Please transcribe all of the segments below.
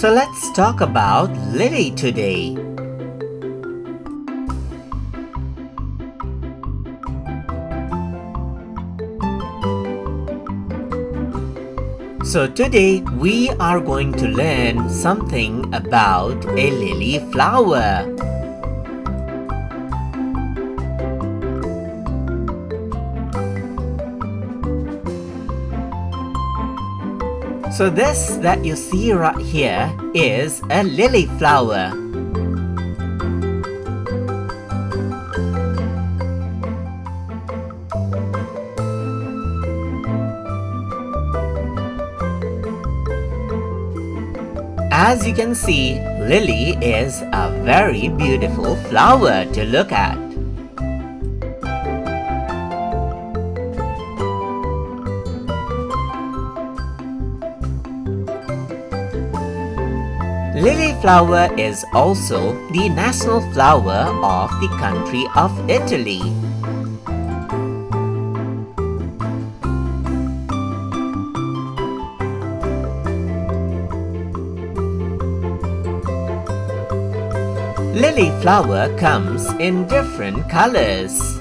So let's talk about lily today. So today we are going to learn something about a lily flower. So this that you see right here is a lily flower. As you can see, lily is a very beautiful flower to look at. Lily flower is also the national flower of the country of Italy. Lily flower comes in different colors.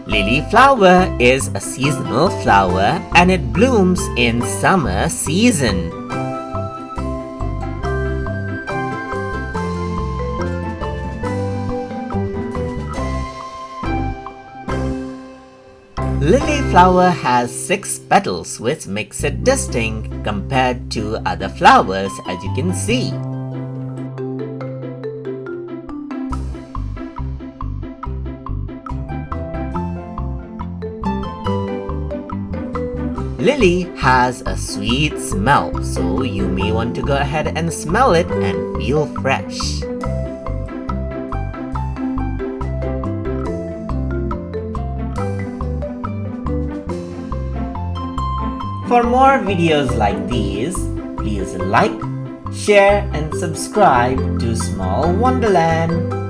Lily flower is a seasonal flower and it blooms in summer season. Lily flower has 6 petals, which makes it distinct compared to other flowers, as you can see. Lily has a sweet smell, so you may want to go ahead and smell it and feel fresh. For more videos like these, please like, share and subscribe to Small Wonderland.